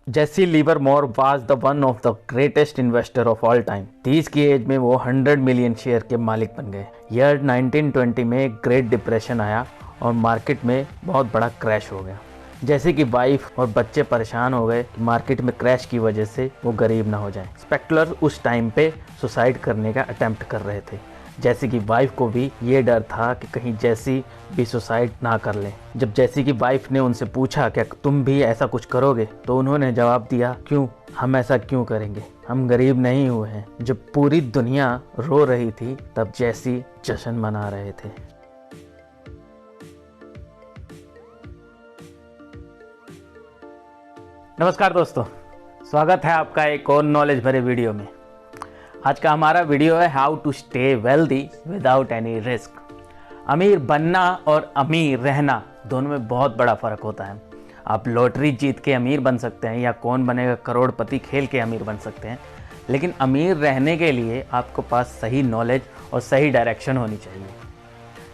Jesse Livermore was the one of the greatest investor of all time. 30 की as में वो 100 million share के मालिक बन गए। ईयर 1920 में ग्रेट डिप्रेशन आया और मार्केट में बहुत बड़ा क्रैश हो गया। जैसे कि वाइफ और बच्चे परेशान हो गए कि मार्केट में क्रैश की वजह से वो गरीब ना हो जाएं। स्पेकुलर उस टाइम पे सुसाइड करने का अटेम्प्ट कर रहे थे। जैसे कि वाइफ को भी ये डर था कि कहीं जैसी भी सुसाइड ना कर लें। जब जैसी की वाइफ ने उनसे पूछा क्या तुम भी ऐसा कुछ करोगे, तो उन्होंने जवाब दिया, क्यों, हम ऐसा क्यों करेंगे, हम गरीब नहीं हुए हैं। जब पूरी दुनिया रो रही थी तब जैसी जश्न मना रहे थे। नमस्कार दोस्तों, स्वागत है आपका एक और नॉलेज भरे वीडियो में। आज का हमारा वीडियो है how to stay wealthy without any risk. अमीर बनना और अमीर रहना दोनों में बहुत बड़ा फ़र्क होता है। आप लॉटरी जीत के अमीर बन सकते हैं या कौन बनेगा करोड़पति खेल के अमीर बन सकते हैं, लेकिन अमीर रहने के लिए आपको पास सही नॉलेज और सही डायरेक्शन होनी चाहिए।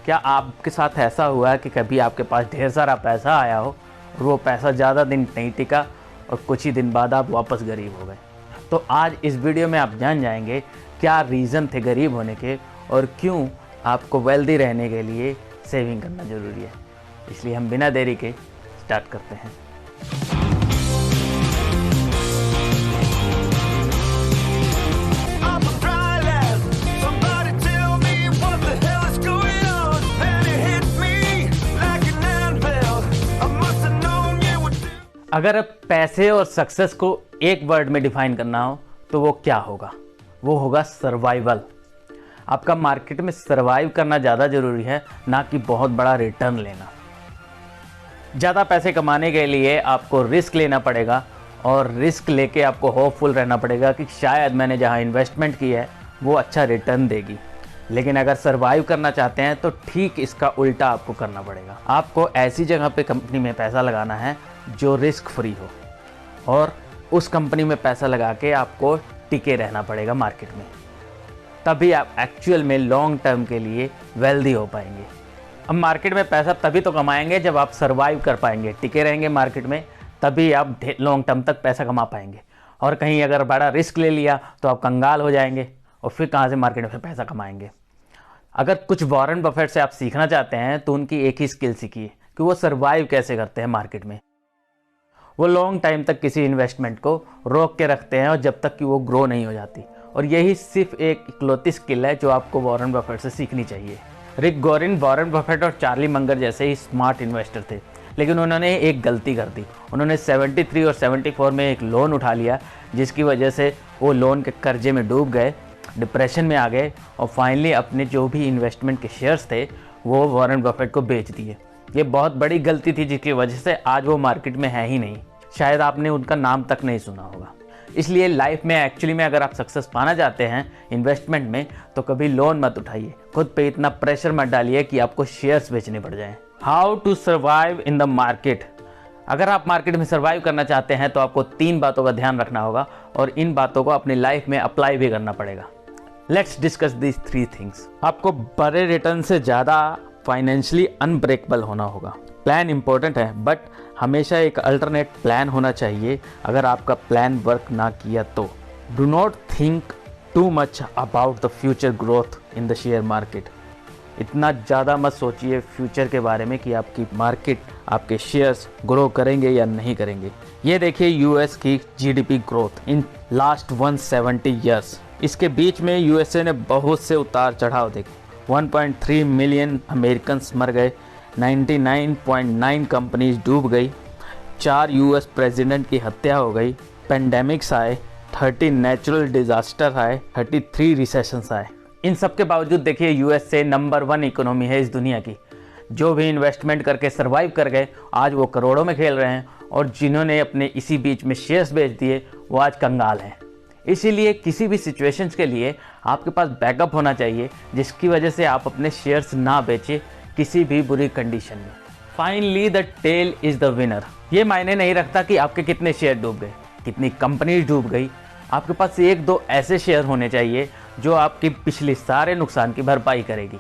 क्या आपके साथ ऐसा हुआ है कि कभी आपके पास ढेर सारा पैसा आया हो और वो पैसा ज़्यादा दिन नहीं टिका और कुछ ही दिन बाद आप वापस गरीब हो गए? तो आज इस वीडियो में आप जान जाएंगे क्या रीज़न थे गरीब होने के और क्यों आपको वेल्दी रहने के लिए सेविंग करना ज़रूरी है। इसलिए हम बिना देरी के स्टार्ट करते हैं। अगर पैसे और सक्सेस को एक वर्ड में डिफाइन करना हो तो वो क्या होगा? वो होगा सर्वाइवल। आपका मार्केट में सर्वाइव करना ज़्यादा ज़रूरी है, ना कि बहुत बड़ा रिटर्न लेना। ज़्यादा पैसे कमाने के लिए आपको रिस्क लेना पड़ेगा और रिस्क लेके आपको होपफुल रहना पड़ेगा कि शायद मैंने जहाँ इन्वेस्टमेंट की है वो अच्छा रिटर्न देगी। लेकिन अगर सर्वाइव करना चाहते हैं तो ठीक इसका उल्टा आपको करना पड़ेगा। आपको ऐसी जगह पे कंपनी में पैसा लगाना है जो रिस्क फ्री हो, और उस कंपनी में पैसा लगा के आपको टिके रहना पड़ेगा मार्केट में। तभी आप एक्चुअल में लॉन्ग टर्म के लिए वेल्दी हो पाएंगे। अब मार्केट में पैसा तभी तो कमाएंगे जब आप सर्वाइव कर पाएंगे, टिके रहेंगे मार्केट में, तभी आप लॉन्ग टर्म तक पैसा कमा पाएंगे। और कहीं अगर बड़ा रिस्क ले लिया तो आप कंगाल हो जाएंगे और फिर कहाँ से मार्केट में पैसा कमाएंगे। अगर कुछ वॉरेन बफेट से आप सीखना चाहते हैं तो उनकी एक ही स्किल सीखिए कि वो सर्वाइव कैसे करते हैं मार्केट में। वो लॉन्ग टाइम तक किसी इन्वेस्टमेंट को रोक के रखते हैं और जब तक कि वो ग्रो नहीं हो जाती, और यही सिर्फ एक इकलौती स्किल है जो आपको वॉरेन बफेट से सीखनी चाहिए। रिक गॉरिन, वॉरेन बफेट और चार्ली मंगर जैसे ही स्मार्ट इन्वेस्टर थे, लेकिन उन्होंने एक गलती कर दी। उन्होंने 73 और 74 में एक लोन उठा लिया, जिसकी वजह से वो लोन के कर्जे में डूब गए, डिप्रेशन में आ गए और फाइनली अपने जो भी इन्वेस्टमेंट के शेयर्स थे वो वॉरेन बफेट को बेच दिए। ये बहुत बड़ी गलती थी जिसकी वजह से आज वो मार्केट में है ही नहीं। शायद आपने उनका नाम तक नहीं सुना होगा। इसलिए लाइफ में एक्चुअली में अगर आप सक्सेस पाना चाहते हैं इन्वेस्टमेंट में तो कभी लोन मत उठाइए, खुद पे इतना प्रेशर मत डालिए कि आपको शेयर्स बेचने पड़ जाएं। How to survive in the market. अगर आप मार्केट में सर्वाइव करना चाहते हैं तो आपको 3 बातों का ध्यान रखना होगा और इन बातों को अपनी लाइफ में अप्लाई भी करना पड़ेगा। Let's discuss these 3 things. आपको बड़े रिटर्न से ज़्यादा फाइनेंशियली अनब्रेकेबल होना होगा। प्लान इंपॉर्टेंट है, बट हमेशा एक अल्टरनेट प्लान होना चाहिए अगर आपका प्लान वर्क ना किया तो। Do not think too much about the future growth in the share market. इतना ज़्यादा मत सोचिए फ्यूचर के बारे में कि आपकी मार्केट, आपके शेयर्स ग्रो करेंगे या नहीं करेंगे। ये देखिए यूएस की GDP growth in last 170 years. इसके बीच में यूएसए ने बहुत से उतार चढ़ाव देखे। 1.3 मिलियन अमेरिकन्स मर गए, 99.9 कंपनीज डूब गई, 4 यूएस प्रेसिडेंट की हत्या हो गई, पेंडेमिक्स आए, 30 नेचुरल डिजास्टर आए, 33 रिसेशंस आए। इन सब के बावजूद देखिए यूएसए नंबर 1 इकोनॉमी है इस दुनिया की। जो भी इन्वेस्टमेंट करके सर्वाइव कर गए आज वो करोड़ों में खेल रहे हैं, और जिन्होंने अपने इसी बीच में शेयर्स बेच दिए वो आज कंगाल हैं। इसीलिए किसी भी सिचुएशंस के लिए आपके पास बैकअप होना चाहिए, जिसकी वजह से आप अपने शेयर्स ना बेचें किसी भी बुरी कंडीशन में। Finally the tail is the winner. ये मायने नहीं रखता कि आपके कितने शेयर डूब गए, कितनी कंपनीज डूब गई। आपके पास 1-2 ऐसे शेयर होने चाहिए जो आपकी पिछली सारे नुकसान की भरपाई करेगी।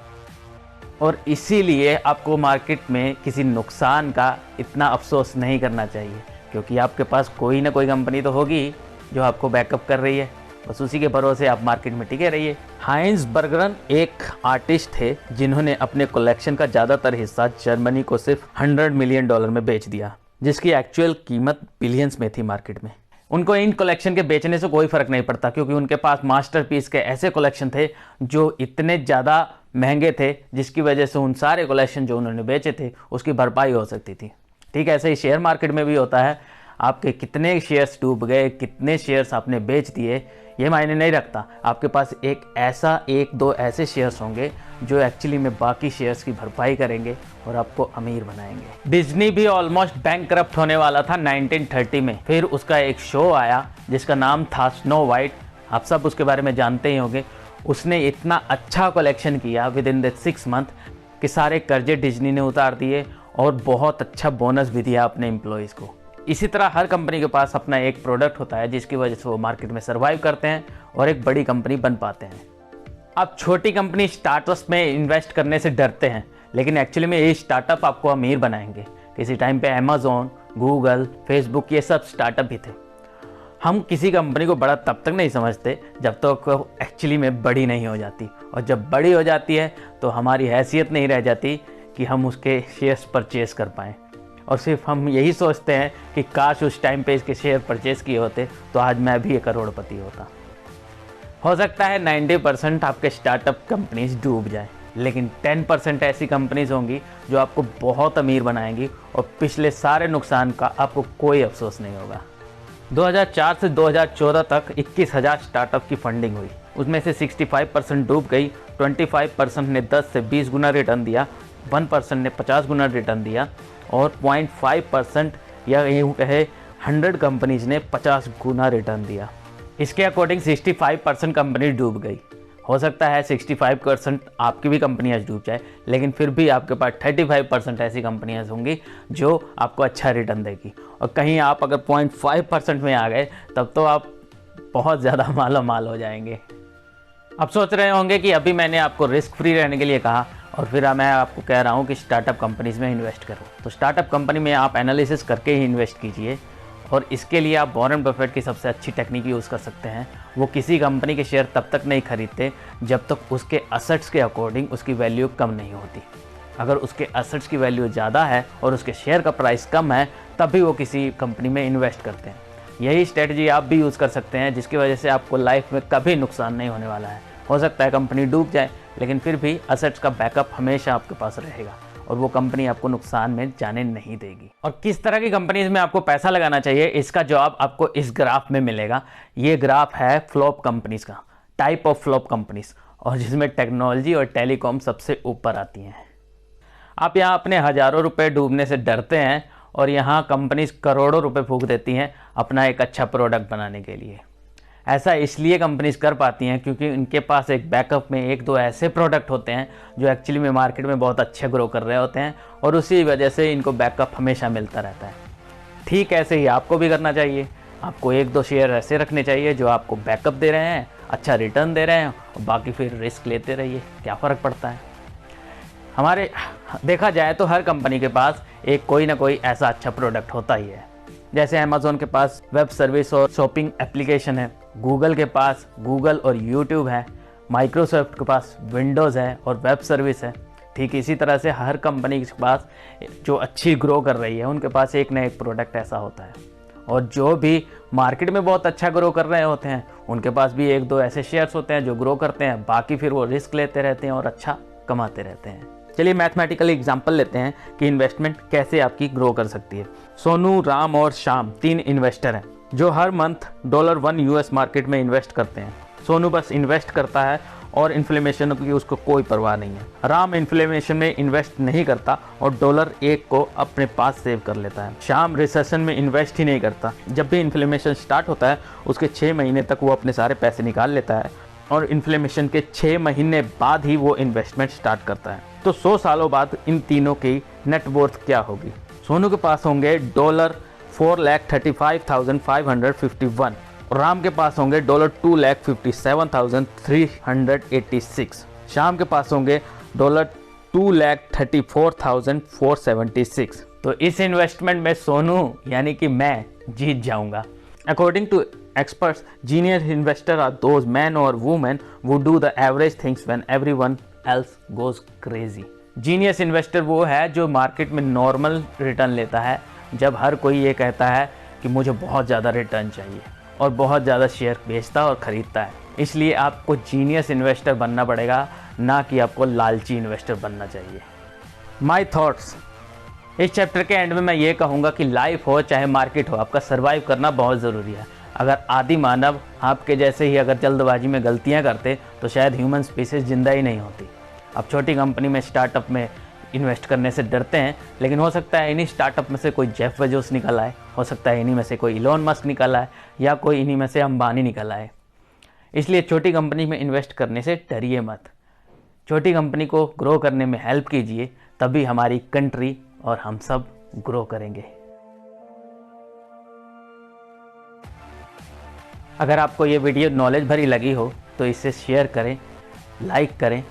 और इसीलिए आपको मार्केट में किसी नुकसान का इतना अफसोस नहीं करना चाहिए, क्योंकि आपके पास कोई ना कोई कंपनी तो होगी जो आपको बैकअप कर रही है, बस उसी के भरोसे आप मार्केट में टिके रहिए। हाइंज बर्गरन एक आर्टिस्ट थे जिन्होंने अपने कलेक्शन का ज़्यादातर हिस्सा जर्मनी को सिर्फ $100 मिलियन में बेच दिया, जिसकी एक्चुअल कीमत बिलियंस में थी मार्केट में। उनको इन कलेक्शन के बेचने से कोई फ़र्क नहीं पड़ता, क्योंकि उनके पास मास्टरपीस के ऐसे कलेक्शन थे जो इतने ज़्यादा महंगे थे, जिसकी वजह से उन सारे कलेक्शन जो उन्होंने बेचे थे उसकी भरपाई हो सकती थी। ठीक ऐसे ही शेयर मार्केट में भी होता है, आपके कितने शेयर्स डूब गए, कितने शेयर्स आपने बेच दिए, ये मायने नहीं रखता। आपके पास एक दो ऐसे शेयर्स होंगे जो एक्चुअली में बाकी शेयर्स की भरपाई करेंगे और आपको अमीर बनाएंगे। डिज्नी भी ऑलमोस्ट बैंकरप्ट होने वाला था 1930 में। फिर उसका एक शो आया जिसका नाम था स्नो वाइट, आप सब उसके बारे में जानते ही होंगे। उसने इतना अच्छा कलेक्शन किया विद इन द 6 मंथ कि सारे कर्जे डिज्नी ने उतार दिए और बहुत अच्छा बोनस भी दिया अपने एम्प्लॉयज़ को। इसी तरह हर कंपनी के पास अपना एक प्रोडक्ट होता है जिसकी वजह से वो मार्केट में सर्वाइव करते हैं और एक बड़ी कंपनी बन पाते हैं। अब छोटी कंपनी स्टार्टअप्स में इन्वेस्ट करने से डरते हैं, लेकिन एक्चुअली में ये स्टार्टअप आपको अमीर बनाएंगे। किसी टाइम पे अमेज़ॉन, गूगल, फेसबुक ये सब स्टार्टअप भी थे। हम किसी कंपनी को बड़ा तब तक नहीं समझते जब तक वो एक्चुअली में बड़ी नहीं हो जाती, और जब बड़ी हो जाती है तो हमारी हैसियत नहीं रह जाती कि हम उसके शेयर्स परचेज़ कर पाएँ, और सिर्फ हम यही सोचते हैं कि काश उस टाइम पे इसके शेयर परचेज़ किए होते तो आज मैं भी एक करोड़पति होता। हो सकता है 90% आपके स्टार्टअप कंपनीज डूब जाए, लेकिन 10% ऐसी कंपनीज होंगी जो आपको बहुत अमीर बनाएंगी और पिछले सारे नुकसान का आपको कोई अफसोस नहीं होगा। 2004 से 2014 तक 21,000 स्टार्टअप की फंडिंग हुई, उसमें से 65% डूब गई, 25% ने 10 से 20 गुना रिटर्न दिया, 1% ने 50 गुना रिटर्न दिया और 0.5% या यूँ कहे 100 कंपनीज ने 50 गुना रिटर्न दिया। इसके अकॉर्डिंग 65% कंपनी डूब गई। हो सकता है 65% आपकी भी कंपनी आज डूब जाए, लेकिन फिर भी आपके पास 35% ऐसी कंपनियां होंगी जो आपको अच्छा रिटर्न देगी। और कहीं आप अगर 0.5% में आ गए तब तो आप बहुत ज़्यादा माला माल हो जाएंगे। अब सोच रहे होंगे कि अभी मैंने आपको रिस्क फ्री रहने के लिए कहा और फिर मैं आपको कह रहा हूँ कि स्टार्टअप कंपनीज़ में इन्वेस्ट करो। तो स्टार्टअप कंपनी में आप एनालिसिस करके ही इन्वेस्ट कीजिए, और इसके लिए आप वॉरेन बफेट की सबसे अच्छी टेक्निक यूज़ कर सकते हैं। वो किसी कंपनी के शेयर तब तक नहीं खरीदते जब तक उसके असेट्स के अकॉर्डिंग उसकी वैल्यू कम नहीं होती। अगर उसके असेट्स की वैल्यू ज़्यादा है और उसके शेयर का प्राइस कम है, तभी वो किसी कंपनी में इन्वेस्ट करते हैं। यही स्ट्रेटजी आप भी यूज़ कर सकते हैं, जिसकी वजह से आपको लाइफ में कभी नुकसान नहीं होने वाला है। हो सकता है कंपनी डूब जाए, लेकिन फिर भी असेट्स का बैकअप हमेशा आपके पास रहेगा और वो कंपनी आपको नुकसान में जाने नहीं देगी। और किस तरह की कंपनीज में आपको पैसा लगाना चाहिए, इसका जवाब आपको इस ग्राफ में मिलेगा। ये ग्राफ है फ्लॉप कंपनीज का, टाइप ऑफ फ्लॉप कंपनीज, और जिसमें टेक्नोलॉजी और टेलीकॉम सबसे ऊपर आती हैं। आप यहाँ अपने हज़ारों रुपए डूबने से डरते हैं और यहाँ कंपनीज करोड़ों रुपए फूंक देती हैं अपना एक अच्छा प्रोडक्ट बनाने के लिए। ऐसा इसलिए कंपनीज कर पाती हैं क्योंकि उनके पास एक बैकअप में एक दो ऐसे प्रोडक्ट होते हैं जो एक्चुअली में मार्केट में बहुत अच्छे ग्रो कर रहे होते हैं, और उसी वजह से इनको बैकअप हमेशा मिलता रहता है। ठीक ऐसे ही आपको भी करना चाहिए। आपको एक दो शेयर ऐसे रखने चाहिए जो आपको बैकअप दे रहे हैं, अच्छा रिटर्न दे रहे हैं, और बाकी फिर रिस्क लेते रहिए, क्या फ़र्क पड़ता है। हमारे देखा जाए तो हर कंपनी के पास एक कोई ना कोई ऐसा अच्छा प्रोडक्ट होता ही है। जैसे अमेज़ॉन के पास वेब सर्विस और शॉपिंग एप्लीकेशन है, गूगल के पास गूगल और यूट्यूब है, माइक्रोसॉफ्ट के पास विंडोज़ है और वेब सर्विस है। ठीक इसी तरह से हर कंपनी के पास जो अच्छी ग्रो कर रही है उनके पास एक ना एक प्रोडक्ट ऐसा होता है, और जो भी मार्केट में बहुत अच्छा ग्रो कर रहे होते हैं उनके पास भी एक दो ऐसे शेयर्स होते हैं जो ग्रो करते हैं, बाकी फिर वो रिस्क लेते रहते हैं और अच्छा कमाते रहते हैं। चलिए मैथमेटिकल एग्जांपल लेते हैं कि इन्वेस्टमेंट कैसे आपकी ग्रो कर सकती है। सोनू, राम और श्याम 3 इन्वेस्टर हैं जो हर मंथ $1 यूएस मार्केट में इन्वेस्ट करते हैं। सोनू बस इन्वेस्ट करता है और इन्फ्लेमेशन की उसको कोई परवाह नहीं है। राम इन्फ्लेमेशन में इन्वेस्ट नहीं करता और $1 को अपने पास सेव कर लेता है। श्याम रिसेशन में इन्वेस्ट ही नहीं करता, जब भी इन्फ्लेमेशन स्टार्ट होता है उसके 6 महीने तक वो अपने सारे पैसे निकाल लेता है और इन्फ्लेमेशन के 6 महीने बाद ही वो इन्वेस्टमेंट स्टार्ट करता है। तो 100 सालों बाद इन तीनों की नेटवर्थ क्या होगी? सोनू के पास होंगे $4,35,551 और राम के पास होंगे $2,57,386। श्याम के पास होंगे $2,34,476। तो इस इन्वेस्टमेंट में सोनू यानी कि मैं जीत जाऊंगा। According to experts, genius investors are those men or women who do the average things when everyone else goes crazy. Genius investor वो है जो मार्केट में नॉर्मल रिटर्न लेता है जब हर कोई ये कहता है कि मुझे बहुत ज़्यादा रिटर्न चाहिए और बहुत ज़्यादा शेयर बेचता और ख़रीदता है। इसलिए आपको जीनियस इन्वेस्टर बनना पड़ेगा, ना कि आपको लालची इन्वेस्टर बनना चाहिए। माई थॉट्स, इस चैप्टर के एंड में मैं ये कहूँगा कि लाइफ हो चाहे मार्केट हो, आपका सर्वाइव करना बहुत ज़रूरी है। अगर आदि मानव आपके जैसे ही अगर जल्दबाजी में गलतियां करते तो शायद ह्यूमन स्पीसीज जिंदा ही नहीं होती। अब छोटी कंपनी में स्टार्टअप में इन्वेस्ट करने से डरते हैं, लेकिन हो सकता है इन्हीं स्टार्टअप में से कोई जेफ बेजोस निकल आए, हो सकता है इन्हीं में से कोई इलोन मस्क निकल आए, या कोई इन्हीं में से अंबानी निकल आए। इसलिए छोटी कंपनी में इन्वेस्ट करने से डरिए मत, छोटी कंपनी को ग्रो करने में हेल्प कीजिए, तभी हमारी कंट्री और हम सब ग्रो करेंगे। अगर आपको ये वीडियो नॉलेज भरी लगी हो तो इसे शेयर करें, लाइक करें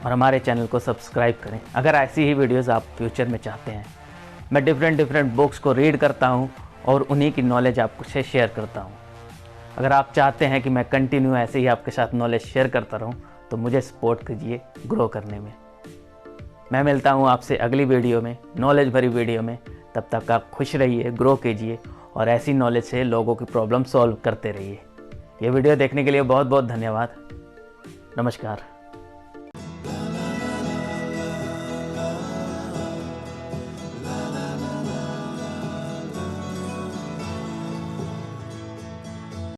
और हमारे चैनल को सब्सक्राइब करें। अगर ऐसी ही वीडियोस आप फ्यूचर में चाहते हैं, मैं डिफरेंट बुक्स को रीड करता हूं और उन्हीं की नॉलेज आपसे शेयर करता हूं। अगर आप चाहते हैं कि मैं कंटिन्यू ऐसे ही आपके साथ नॉलेज शेयर करता रहूं तो मुझे सपोर्ट कीजिए ग्रो करने में। मैं मिलता हूं आपसे अगली वीडियो में, नॉलेज भरी वीडियो में। तब तक आप खुश रहिए, ग्रो कीजिए और ऐसी नॉलेज से लोगों की प्रॉब्लम सॉल्व करते रहिए। ये वीडियो देखने के लिए बहुत बहुत धन्यवाद। नमस्कार।